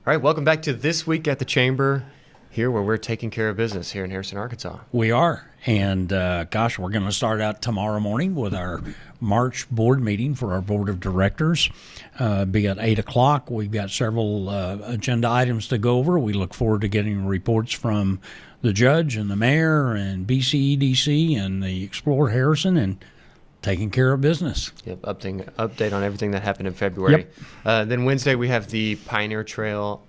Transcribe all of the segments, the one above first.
All right, welcome back to This Week at the Chamber, here where we're taking care of business here in Harrison, Arkansas. We are. And gosh, we're going to start out tomorrow morning with our March board meeting for our board of directors. Be at 8 o'clock. We've got several agenda items to go over. We look forward to getting reports from the judge and the mayor and BCEDC and the Explore Harrison and taking care of business. Yep, update on everything that happened in February. Yep. Then Wednesday we have the Pioneer Trail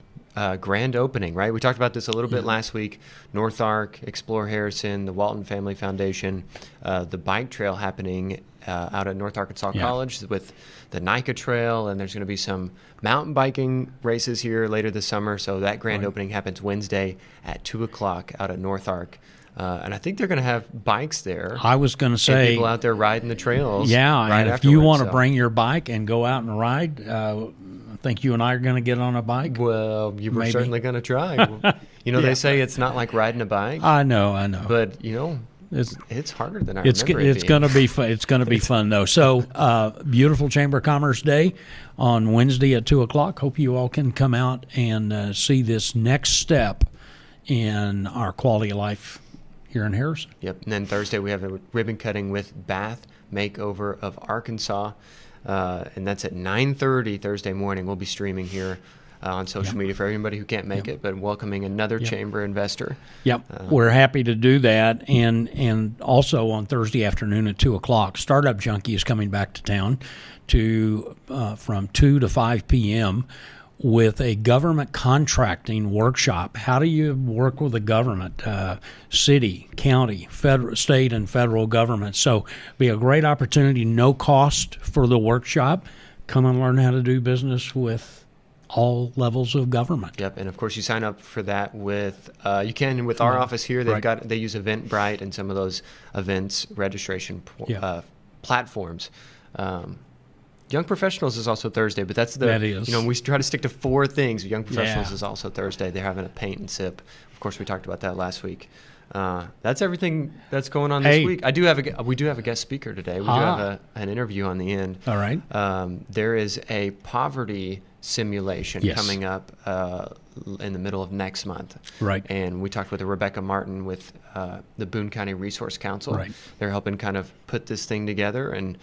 grand opening, right? We talked about this a little bit last week. NorthArk, Explore Harrison, the Walton Family Foundation, the bike trail happening out at North Arkansas College with the NICA Trail, and there's going to be some mountain biking races here later this summer. So that grand opening happens Wednesday at 2 o'clock out at NorthArk. And I think they're going to have bikes there. I was going to say, people out there riding the trails. Yeah, right, and if you want to bring your bike and go out and ride, I think you and I are going to get on a bike. Well, you were certainly going to try. They say it's not like riding a bike. I know. But it's harder than I remember. It's going to be fun. It's going to be fun though. So, beautiful Chamber of Commerce Day on Wednesday at 2 o'clock. Hope you all can come out and see this next step in our quality of life here in Harrison. Yep. And then Thursday we have a ribbon cutting with Bath Makeover of Arkansas, and that's at 9:30 Thursday morning. We'll be streaming here on social media for everybody who can't make it, but welcoming another chamber investor. Yep, we're happy to do that. And also on Thursday afternoon at 2 o'clock, Startup Junkie is coming back to town from 2 to 5 p.m., with a government contracting workshop. How do you work with the government, city, county, federal, state, and federal government? So be a great opportunity, no cost for the workshop. Come and learn how to do business with all levels of government. Yep, and of course you sign up for that with our office here. They use Eventbrite and some of those events registration platforms. Young Professionals is also Thursday, but that is. We try to stick to 4 things. Young Professionals is also Thursday. They're having a paint and sip. Of course, we talked about that last week. That's everything that's going on this week. We do have a guest speaker today. We do have an interview on the end. All right. There is a poverty simulation coming up in the middle of next month. Right. And we talked with Rebecca Martin with the Boone County Resource Council. Right. They're helping kind of put this thing together, and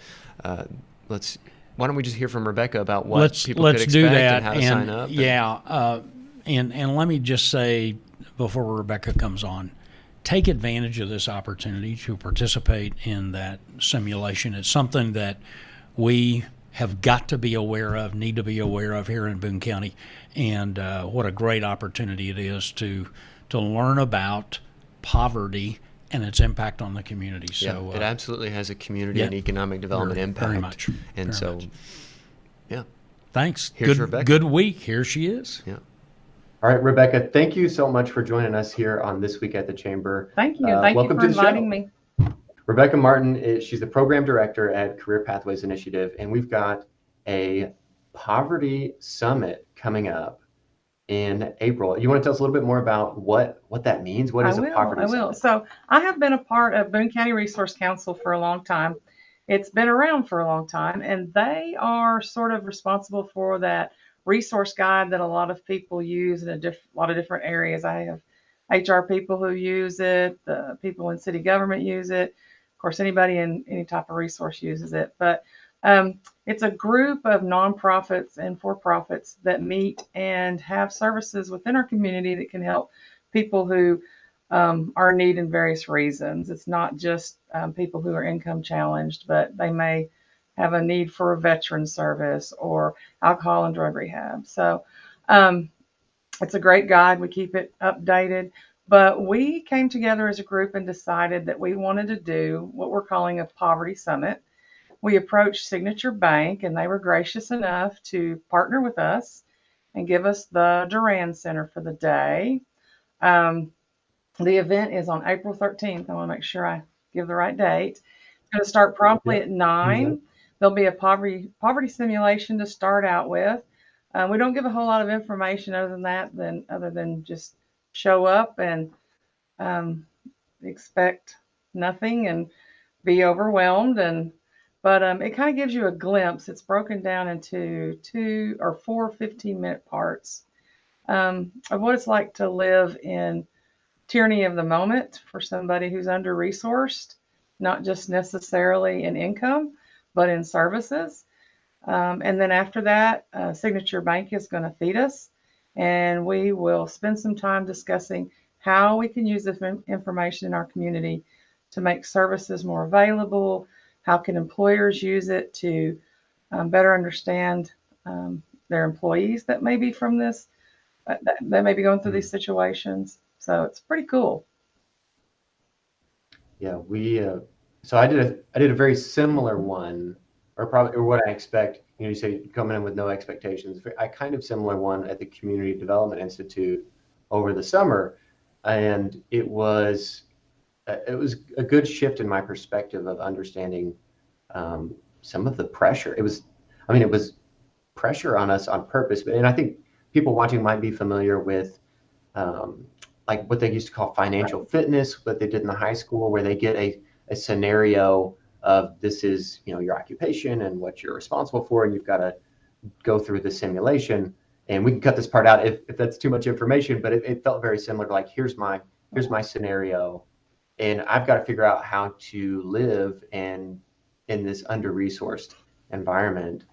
why don't we just hear from Rebecca about what people could expect and how to sign up? Yeah, and let me just say before Rebecca comes on, take advantage of this opportunity to participate in that simulation. It's something that we have got to be aware of, need to be aware of here in Boone County, and what a great opportunity it is to learn about poverty and its impact on the community. So it absolutely has a community and economic development impact. Very much. And very much. Thanks. Here's Rebecca. Good week. Here she is. Yeah. All right, Rebecca, thank you so much for joining us here on This Week at the Chamber. Thank you. Thank you for inviting me. Rebecca Martin, she's the program director at Career Pathways Initiative, and we've got a poverty summit coming up in April. You want to tell us a little bit more about what that means? What is a poverty summit? I will. So I have been a part of Boone County Resource Council for a long time. It's been around for a long time, and they are sort of responsible for that resource guide that a lot of people use in a lot of different areas. I have HR people who use it, the people in city government use it. Of course, anybody in any type of resource uses it. But it's a group of nonprofits and for-profits that meet and have services within our community that can help people who are in need in various reasons. It's not just people who are income challenged, but they may have a need for a veteran service or alcohol and drug rehab. So it's a great guide. We keep it updated. But we came together as a group and decided that we wanted to do what we're calling a poverty summit. We approached Signature Bank, and they were gracious enough to partner with us and give us the Duran Center for the day. The event is on April 13th. I want to make sure I give the right date. It's going to start promptly at 9. Mm-hmm. There'll be a poverty simulation to start out with. We don't give a whole lot of information other than just show up and expect nothing and be overwhelmed. But it kind of gives you a glimpse. It's broken down into 2 or 4 15-minute parts. of what it's like to live in tyranny of the moment for somebody who's under-resourced, not just necessarily in income, but in services. And then after that, Signature Bank is going to feed us, and we will spend some time discussing how we can use this information in our community to make services more available. How can employers use it to better understand their employees that may be from this, that may be going through these situations. So it's pretty cool. Yeah, so I did a very similar one, or what I expect. You say coming in with no expectations. I kind of similar one at the Community Development Institute over the summer, and it was a good shift in my perspective of understanding some of the pressure. It was pressure on us on purpose, and I think people watching might be familiar with like what they used to call financial fitness, what they did in the high school, where they get a scenario of this is your occupation and what you're responsible for, and you've got to go through the simulation. And we can cut this part out if that's too much information, but it felt very similar to like here's my scenario, and I've got to figure out how to live in this under-resourced environment,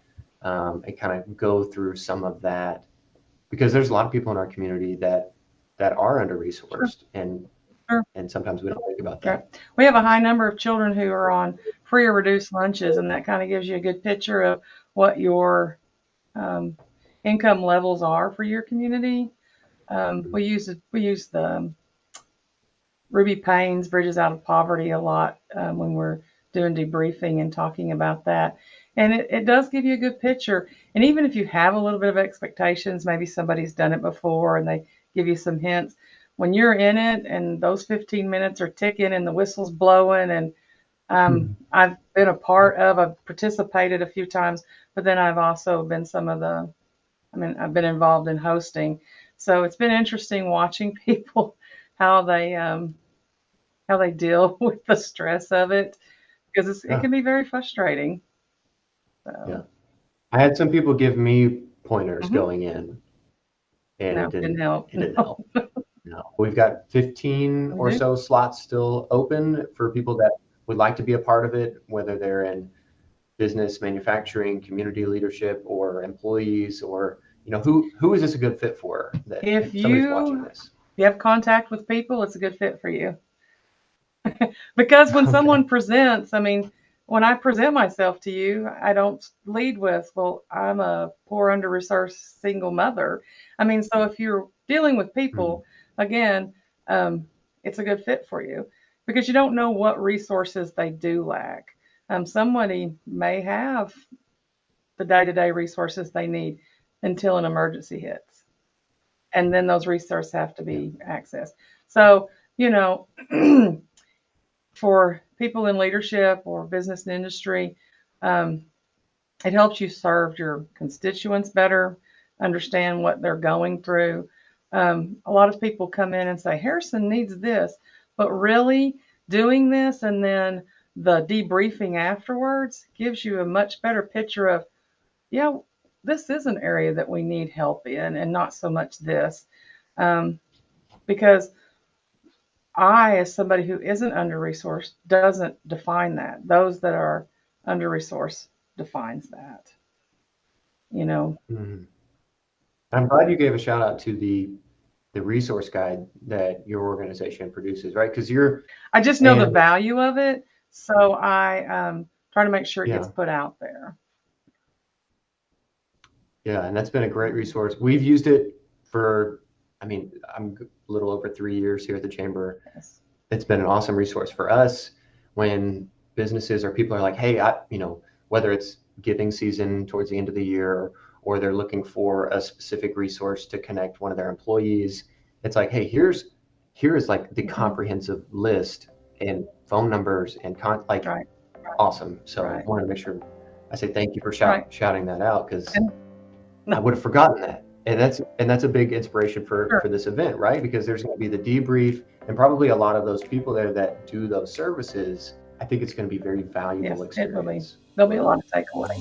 and kind of go through some of that, because there's a lot of people in our community that are under-resourced, and sometimes we don't think about that. Right. We have a high number of children who are on free or reduced lunches, and that kind of gives you a good picture of what your income levels are for your community. We use the Ruby Payne's Bridges Out of Poverty a lot when we're doing debriefing and talking about that. And it does give you a good picture. And even if you have a little bit of expectations, maybe somebody's done it before and they give you some hints, when you're in it and those 15 minutes are ticking and the whistle's blowing, and I've been a part of, I've participated a few times, but then I've also been I've been involved in hosting. So it's been interesting watching people, how they deal with the stress of it, because it can be very frustrating. So. Yeah. I had some people give me pointers going in, and No, it didn't help. It didn't help. No. We've got 15 or so slots still open for people that would like to be a part of it, whether they're in business, manufacturing, community leadership, or employees, or who is this a good fit for? That if somebody's watching this. You have contact with people, it's a good fit for you. Because when someone presents, when I present myself to you, I don't lead with, well, I'm a poor, under-resourced single mother. So if you're dealing with people, again, it's a good fit for you, because you don't know what resources they do lack. Somebody may have the day-to-day resources they need until an emergency hits, and then those resources have to be accessed. So, for people in leadership or business and industry, it helps you serve your constituents better, understand what they're going through. A lot of people come in and say, Harrison needs this, but really doing this and then the debriefing afterwards gives you a much better picture of, this is an area that we need help in, and not so much this. Because I, as somebody who isn't under-resourced, doesn't define that. Those that are under-resourced defines that. I'm glad you gave a shout out to the resource guide that your organization produces, right? Because I just know the value of it, so I try to make sure it gets put out there. Yeah, and that's been a great resource. We've used it for, I'm a little over 3 years here at the Chamber. Yes. It's been an awesome resource for us when businesses or people are like, hey, whether it's giving season towards the end of the year, or they're looking for a specific resource to connect one of their employees. It's like, hey, here is like the comprehensive list and phone numbers and awesome. So I wanted to make sure I say thank you for shouting that out, because I would have forgotten that. And that's a big inspiration for this event, right? Because there's going to be the debrief, and probably a lot of those people there that do those services. I think it's going to be very valuable experience. There'll be a lot to take away.